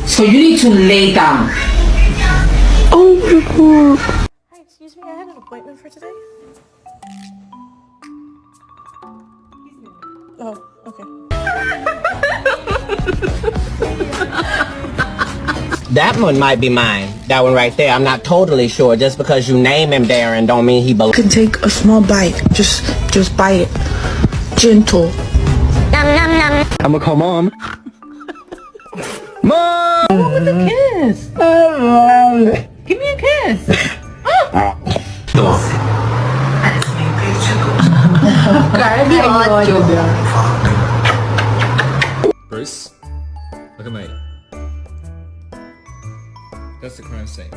So you need to lay down. Oh, hi, excuse me, I had an appointment for today. Oh, okay. That one might be mine. That one right there. I'm not totally sure. Just because you name him Darren don't mean he belongs. You can take a small bite. Just bite it. Gentle. I'ma call mom. Mom! Oh, with a kiss. Give me a kiss. Bruce, look at me. That's the crime scene.